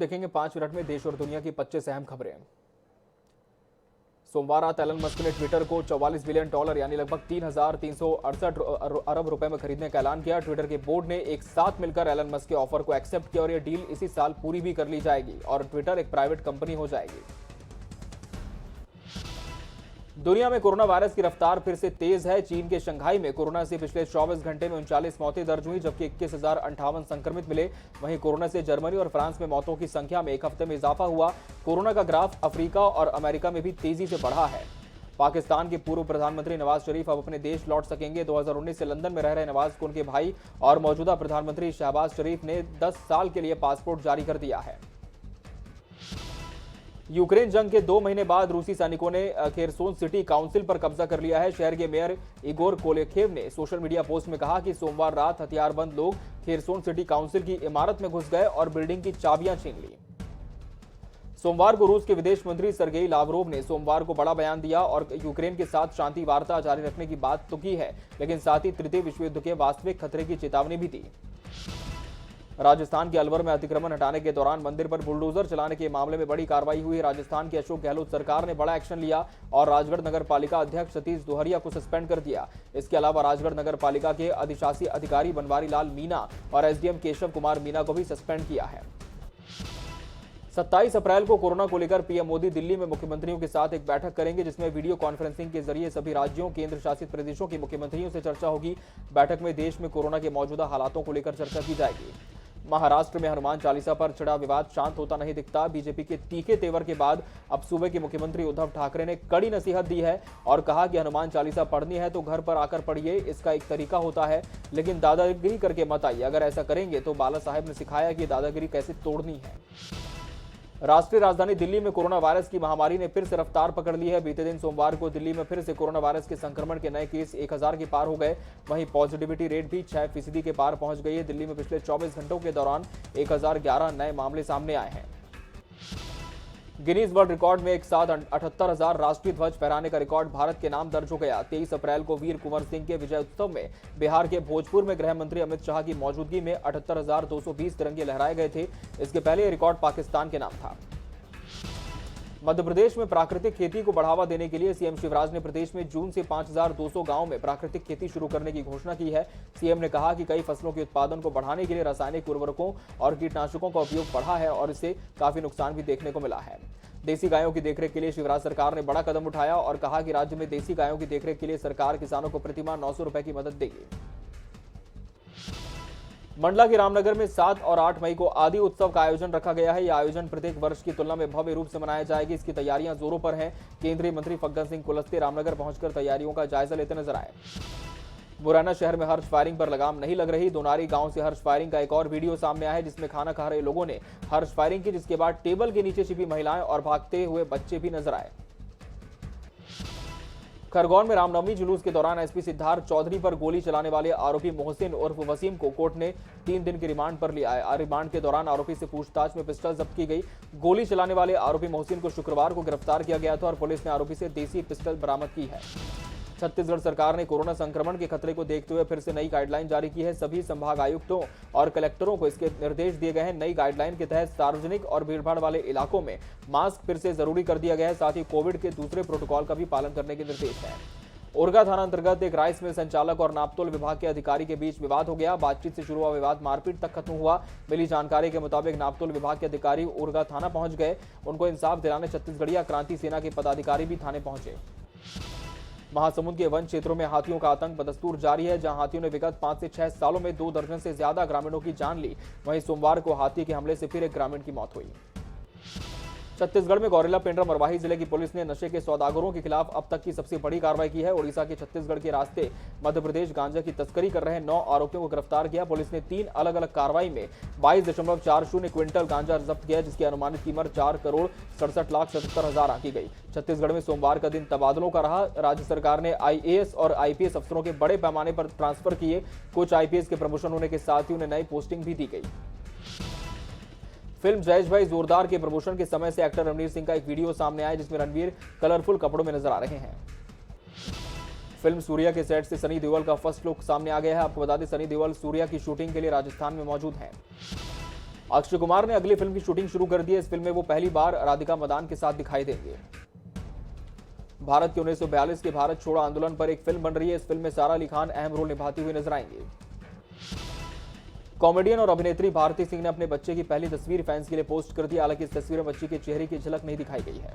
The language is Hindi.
देखेंगे 5 मिनट में देश और दुनिया की 25 अहम खबरें। सोमवार रात एलन मस्क ने ट्विटर को $44 बिलियन यानी लगभग 3,368 अरब रुपए में खरीदने का ऐलान किया। ट्विटर के बोर्ड ने एक साथ मिलकर एलन मस्क के ऑफर को एक्सेप्ट किया और यह डील इसी साल पूरी भी कर ली जाएगी और ट्विटर एक प्राइवेट कंपनी हो जाएगी। दुनिया में कोरोना वायरस की रफ्तार फिर से तेज है। चीन के शंघाई में कोरोना से पिछले 24 घंटे में 39 मौतें दर्ज हुई, जबकि 21,058 संक्रमित मिले। वहीं कोरोना से जर्मनी और फ्रांस में मौतों की संख्या में एक हफ्ते में इजाफा हुआ। कोरोना का ग्राफ अफ्रीका और अमेरिका में भी तेजी से बढ़ा है। पाकिस्तान के पूर्व प्रधानमंत्री नवाज शरीफ अब अपने देश लौट सकेंगे। 2019 से लंदन में रह रहे नवाज को उनके भाई और मौजूदा प्रधानमंत्री शहबाज शरीफ ने 10 साल के लिए पासपोर्ट जारी कर दिया है। यूक्रेन जंग के 2 महीने बाद रूसी सैनिकों ने खेरसोन सिटी काउंसिल पर कब्जा कर लिया है। शहर के मेयर इगोर कोलेखेव ने सोशल मीडिया पोस्ट में कहा कि सोमवार रात हथियारबंद लोग खेरसोन सिटी काउंसिल की इमारत में घुस गए और बिल्डिंग की चाबियां छीन ली। सोमवार को रूस के विदेश मंत्री सर्गेई लावरोव ने सोमवार को बड़ा बयान दिया और यूक्रेन के साथ शांति वार्ता जारी रखने की बात तो की है, लेकिन साथ ही तृतीय विश्व युद्ध के वास्तविक खतरे की चेतावनी भी दी। राजस्थान के अलवर में अतिक्रमण हटाने के दौरान मंदिर पर बुलडोजर चलाने के मामले में बड़ी कार्रवाई हुई। राजस्थान की अशोक गहलोत सरकार ने बड़ा एक्शन लिया और राजगढ़ नगर पालिका अध्यक्ष सतीश दोहरिया को सस्पेंड कर दिया। इसके अलावा राजगढ़ नगर पालिका के अधिशासी अधिकारी बनवारी लाल मीना और एसडीएम केशव कुमार मीना को भी सस्पेंड किया है। 27 अप्रैल को कोरोना को लेकर पीएम मोदी दिल्ली में मुख्यमंत्रियों के साथ एक बैठक करेंगे, जिसमें वीडियो कॉन्फ्रेंसिंग के जरिए सभी राज्यों केंद्र शासित प्रदेशों के मुख्यमंत्रियों से चर्चा होगी। बैठक में देश में कोरोना के मौजूदा हालातों को लेकर चर्चा की जाएगी। महाराष्ट्र में हनुमान चालीसा पर छिड़ा विवाद शांत होता नहीं दिखता। बीजेपी के तीखे तेवर के बाद अब सूबे के मुख्यमंत्री उद्धव ठाकरे ने कड़ी नसीहत दी है और कहा कि हनुमान चालीसा पढ़नी है तो घर पर आकर पढ़िए, इसका एक तरीका होता है, लेकिन दादागिरी करके मत आइए। अगर ऐसा करेंगे तो बाला साहेब ने सिखाया कि दादागिरी कैसे तोड़नी है। राष्ट्रीय राजधानी दिल्ली में कोरोना वायरस की महामारी ने फिर से रफ्तार पकड़ ली है। बीते दिन सोमवार को दिल्ली में फिर से कोरोना वायरस के संक्रमण के नए केस 1000 के पार हो गए। वहीं पॉजिटिविटी रेट भी 6% के पार पहुंच गई है। दिल्ली में पिछले 24 घंटों के दौरान 1011 नए मामले सामने आए हैं। गिनीज वर्ल्ड रिकॉर्ड में एक साथ 78,000 राष्ट्रीय ध्वज फहराने का रिकॉर्ड भारत के नाम दर्ज हो गया। 23 अप्रैल को वीर कुंवर सिंह के विजय उत्सव में बिहार के भोजपुर में गृह मंत्री अमित शाह की मौजूदगी में 78,220 तिरंगे लहराए गए थे। इसके पहले यह रिकॉर्ड पाकिस्तान के नाम था। मध्य प्रदेश में प्राकृतिक खेती को बढ़ावा देने के लिए सीएम शिवराज ने प्रदेश में जून से 5,200 गांवों में प्राकृतिक खेती शुरू करने की घोषणा की है। सीएम ने कहा कि कई फसलों के उत्पादन को बढ़ाने के लिए रासायनिक उर्वरकों और कीटनाशकों का उपयोग बढ़ा है और इससे काफी नुकसान भी देखने को मिला है। देसी गायों की देखरेख के लिए शिवराज सरकार ने बड़ा कदम उठाया और कहा कि राज्य में देसी गायों की देखरेख के लिए सरकार किसानों को प्रतिमाह 900 रुपए की मदद देगी। मंडला के रामनगर में 7 और 8 मई को आदि उत्सव का आयोजन रखा गया है। यह आयोजन प्रत्येक वर्ष की तुलना में भव्य रूप से मनाया जाएगी। इसकी तैयारियां जोरों पर हैं। केंद्रीय मंत्री फग्गन सिंह कुलस्ते रामनगर पहुंचकर तैयारियों का जायजा लेते नजर आए। मुरैना शहर में हर्ष फायरिंग पर लगाम नहीं लग रही। दोनारी गांव से हर्ष फायरिंग का एक और वीडियो सामने आया है, जिसमें खाना खा रहे लोगों ने हर्ष फायरिंग की, जिसके बाद टेबल के नीचे छिपी महिलाएं और भागते हुए बच्चे भी नजर आए। खरगोन में रामनवमी जुलूस के दौरान एसपी सिद्धार्थ चौधरी पर गोली चलाने वाले आरोपी मोहसिन उर्फ वसीम को कोर्ट ने 3 दिन के रिमांड पर लिया है। रिमांड के दौरान आरोपी से पूछताछ में पिस्टल जब्त की गई। गोली चलाने वाले आरोपी मोहसिन को शुक्रवार को गिरफ्तार किया गया था और पुलिस ने आरोपी से देसी पिस्टल बरामद की है। छत्तीसगढ़ सरकार ने कोरोना संक्रमण के खतरे को देखते हुए फिर से नई गाइडलाइन जारी की है। सभी संभाग आयुक्तों और कलेक्टरों को इसके निर्देश दिए गए हैं। नई गाइडलाइन के तहत सार्वजनिक और भीड़भाड़ वाले इलाकों में मास्क फिर से जरूरी कर दिया गया है। साथ ही कोविड के दूसरे प्रोटोकॉल का भी पालन करने के निर्देश हैं। उरगा थाना अंतर्गत एक राइस मिल संचालक और नापतोल विभाग के अधिकारी के बीच विवाद हो गया। बातचीत से शुरू हुआ विवाद मारपीट तक खत्म हुआ। मिली जानकारी के मुताबिक नापतोल विभाग के अधिकारी उरगा थाना पहुंच गए। उनको इंसाफ दिलाने छत्तीसगढ़िया क्रांति सेना के पदाधिकारी भी थाने पहुंचे। महासमुंद के वन क्षेत्रों में हाथियों का आतंक बदस्तूर जारी है, जहां हाथियों ने विगत 5 से 6 सालों में 2 दर्जन से ज्यादा ग्रामीणों की जान ली। वहीं सोमवार को हाथी के हमले से फिर एक ग्रामीण की मौत हुई। छत्तीसगढ़ में गौरेला पेंड्रा मरवाही जिले की पुलिस ने नशे के सौदागरों के खिलाफ अब तक की सबसे बड़ी कार्रवाई की है। ओडिशा के छत्तीसगढ़ के रास्ते मध्य प्रदेश गांजा की तस्करी कर रहे 9 आरोपियों को गिरफ्तार किया। पुलिस ने 3 अलग अलग कार्रवाई में 22.40 क्विंटल गांजा जब्त किया, जिसकी अनुमानित कीमत 4,67,77,000 आंकी गई। छत्तीसगढ़ में सोमवार का दिन तबादलों का रहा। राज्य सरकार ने आईएएस और आईपीएस अफसरों के बड़े पैमाने पर ट्रांसफर किए। कुछ आईपीएस के प्रमोशन होने के साथ ही उन्हें नई पोस्टिंग भी दी गई। फिल्म जयेश भाई जोरदार के प्रमोशन के समय से एक्टर रणवीर सिंह का एक वीडियो सामने आया, जिसमें रणवीर कलरफुल कपड़ों में नजर आ रहे हैं। फिल्म सूर्या के सेट से सनी देओल का फर्स्ट लुक सामने आ गया है। आपको बता दें, सनी देओल सूर्या की शूटिंग के लिए राजस्थान में मौजूद हैं। अक्षय कुमार ने अगली फिल्म की शूटिंग शुरू कर दी है। इस फिल्म में वो पहली बार राधिका मदान के साथ दिखाई देंगे। भारत के 1942 के भारत छोड़ो आंदोलन पर एक फिल्म बन रही है। इस फिल्म में सारा अली खान अहम रोल निभाती हुई नजर आएंगे। कॉमेडियन और अभिनेत्री भारती सिंह ने अपने बच्चे की पहली तस्वीर फैंस के लिए पोस्ट कर दी। हालांकि इस तस्वीर में बच्ची के चेहरे की झलक नहीं दिखाई गई है।